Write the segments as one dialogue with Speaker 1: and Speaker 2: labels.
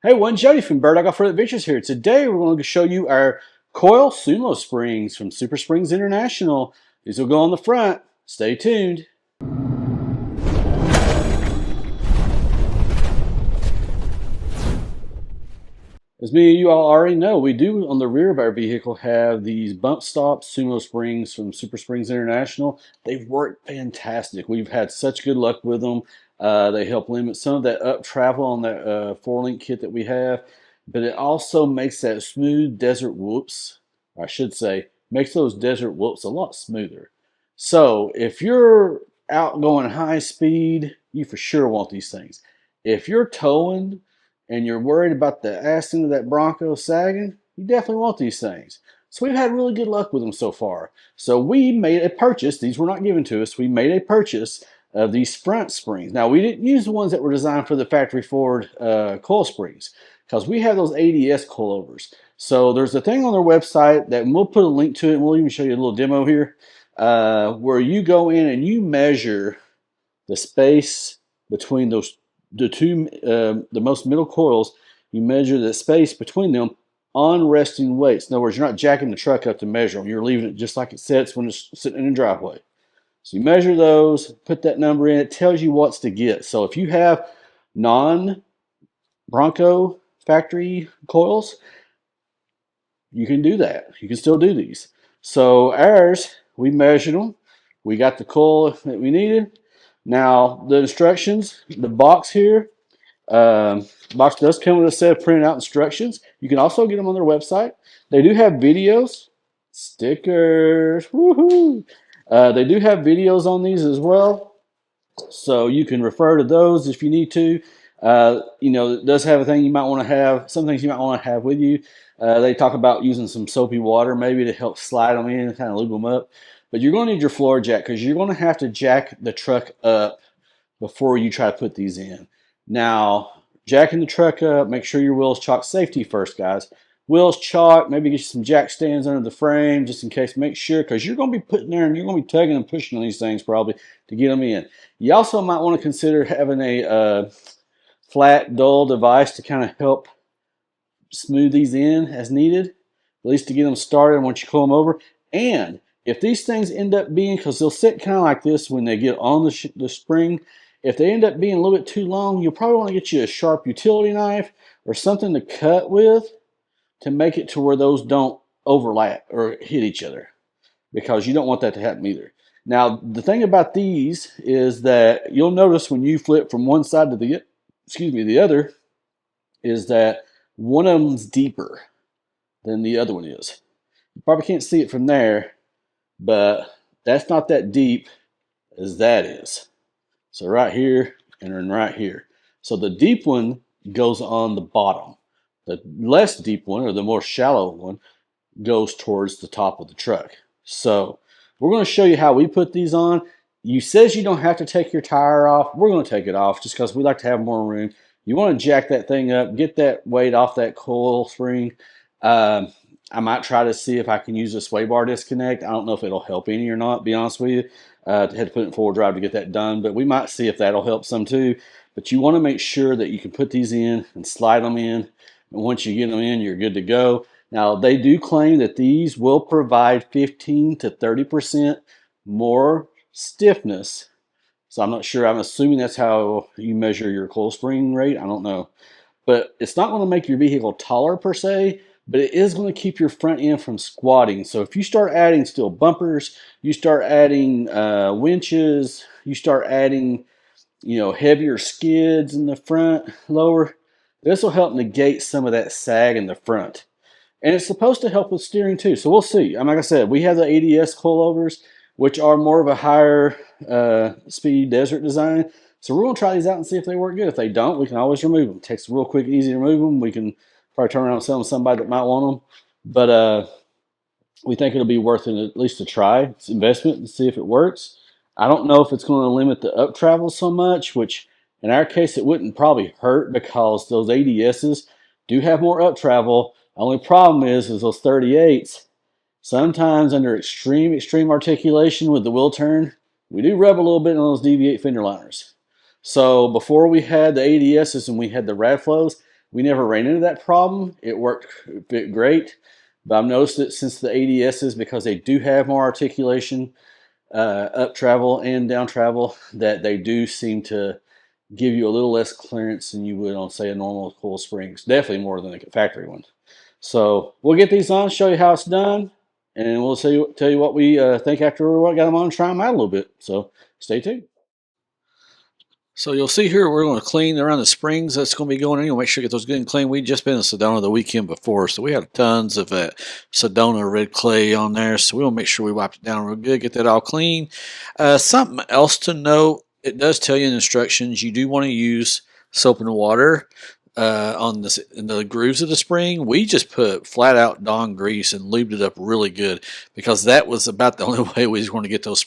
Speaker 1: Hey, one Jody from Bird Dog Off-Road Adventures here. Today we're going to show you our Coil Sumo Springs from Sumo Springs International. These will go on the front. Stay tuned. As many of you all already know, we do on the rear of our vehicle have these bump stop Sumo Springs from Sumo Springs International. They've worked fantastic. We've had such good luck with them. They help limit some of that up travel on that 4-link kit that we have, but it also makes that smooth desert whoops, I should say, makes those desert whoops a lot smoother. So if you're out going high speed, you for sure want these things. If you're towing and you're worried about the ass end of that Bronco sagging, you definitely want these things. So we've had really good luck with them so far. So we made a purchase. These were not given to us. We made a purchase of these front springs. Now, we didn't use the ones that were designed for the factory Ford coil springs because we have those ADS coilovers. So there's a thing on their website that we'll put a link to it, and we'll even show you a little demo here, where you go in and you measure the space between the most middle coils. You measure the space between them on resting weights. In other words, you're not jacking the truck up to measure them. You're leaving it just like it sits when it's sitting in the driveway. So you measure those, put that number in. It tells you what's to get. So if you have non-Bronco factory coils, you can do that. You can still do these. So ours, we measured them. We got the coil that we needed. Now the instructions, the box here, box does come with a set of printed out instructions. You can also get them on their website. They do have videos, stickers, woohoo! They do have videos on these as well, so you can refer to those if you need to. It does have a thing you might want to have, some things you might want to have with you. They talk about using some soapy water maybe to help slide them in and kind of lube them up. But you're going to need your floor jack because you're going to have to jack the truck up before you try to put these in. Now, jacking the truck up, make sure your wheels chock safety first, guys. Wheels chock, maybe get you some jack stands under the frame just in case. Make sure, because you're going to be putting there and you're going to be tugging and pushing on these things probably to get them in. You also might want to consider having a flat, dull device to kind of help smooth these in as needed, at least to get them started once you pull them over. And if these things end up being, because they'll sit kind of like this when they get on the spring, if they end up being a little bit too long, you'll probably want to get you a sharp utility knife or something to cut with to make it to where those don't overlap or hit each other, because you don't want that to happen either. Now, the thing about these is that you'll notice when you flip from one side to the other, is that one of them's deeper than the other one is. You probably can't see it from there, but that's not that deep as that is. So right here and then right here. So the deep one goes on the bottom. The less deep one, or the more shallow one, goes towards the top of the truck. So we're going to show you how we put these on. You says you don't have to take your tire off. We're going to take it off just because we like to have more room. You want to jack that thing up, get that weight off that coil spring. I might try to see if I can use a sway bar disconnect. I don't know if it'll help any or not, be honest with you. I had to put it in forward drive to get that done, but we might see if that'll help some too. But you want to make sure that you can put these in and slide them in. And once you get them in, you're good to go. Now, they do claim that these will provide 15 to 30% more stiffness. So I'm not sure. I'm assuming that's how you measure your coil spring rate. I don't know. But it's not going to make your vehicle taller per se, but it is going to keep your front end from squatting. So if you start adding steel bumpers, you start adding winches, you start adding, heavier skids in the front, lower, this will help negate some of that sag in the front. And it's supposed to help with steering too. So we'll see. Like I said, we have the ADS coilovers, which are more of a higher speed desert design. So we're going to try these out and see if they work good. If they don't, we can always remove them. It takes real quick, easy to remove them. We can probably turn around and sell them to somebody that might want them. But we think it'll be worth it at least to try. It's investment and see if it works. I don't know if it's going to limit the up travel so much, which in our case, it wouldn't probably hurt because those ADSs do have more up travel. The only problem is those 38s, sometimes under extreme articulation with the wheel turn, we do rub a little bit on those deviate fender liners. So before we had the ADSs and we had the rad flows, We never ran into that problem. It worked great. But I've noticed that since the ADSs, because they do have more articulation, up travel and down travel, that they do seem to give you a little less clearance than you would on, say, a normal Coil Springs. Definitely more than a factory one. So we'll get these on, show you how it's done, and we'll tell you what we think after we got them on and try them out a little bit. So stay tuned. So you'll see here we're going to clean around the springs. That's going to be going in. Make sure you get those good and clean. We'd just been in Sedona the weekend before, so we had tons of Sedona red clay on there. So we want to make sure we wipe it down real good, get that all clean. Something else to note, it does tell you in instructions you do want to use soap and water in the grooves of the spring. We just put flat out Dawn grease and lubed it up really good, because that was about the only way we was going to get those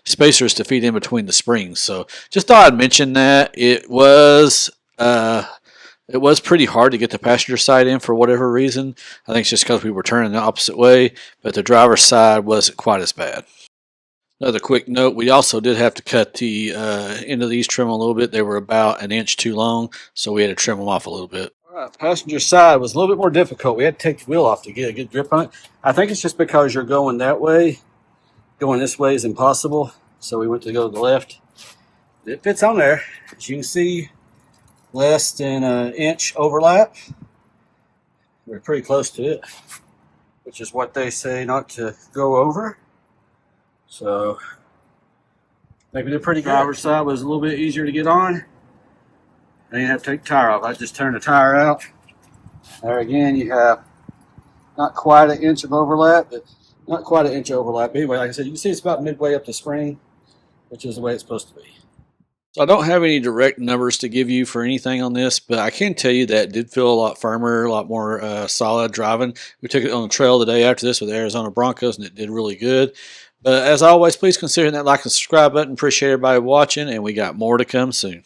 Speaker 1: spacers to feed in between the springs. So just thought I'd mention that. It was pretty hard to get the passenger side in for whatever reason. I think it's just because we were turning the opposite way, but the driver's side wasn't quite as bad. Another quick note, we also did have to cut the end of these trim a little bit. They were about an inch too long, so we had to trim them off a little bit. All right, passenger side was a little bit more difficult. We had to take the wheel off to get a good grip on it. I think it's just because you're going that way. Going this way is impossible, so we went to go to the left. It fits on there. As you can see, less than an inch overlap. We're pretty close to it, which is what they say not to go over. So I think we did pretty good. Driver's side was a little bit easier to get on. I didn't have to take the tire off. I just turned the tire out. There again, you have not quite an inch of overlap, but not quite an inch overlap. But anyway, like I said, you can see it's about midway up the spring, which is the way it's supposed to be. So I don't have any direct numbers to give you for anything on this, but I can tell you that it did feel a lot firmer, a lot more solid driving. We took it on the trail the day after this with the Arizona Broncos, and it did really good. But as always, please consider that like and subscribe button. Appreciate everybody watching, and we got more to come soon.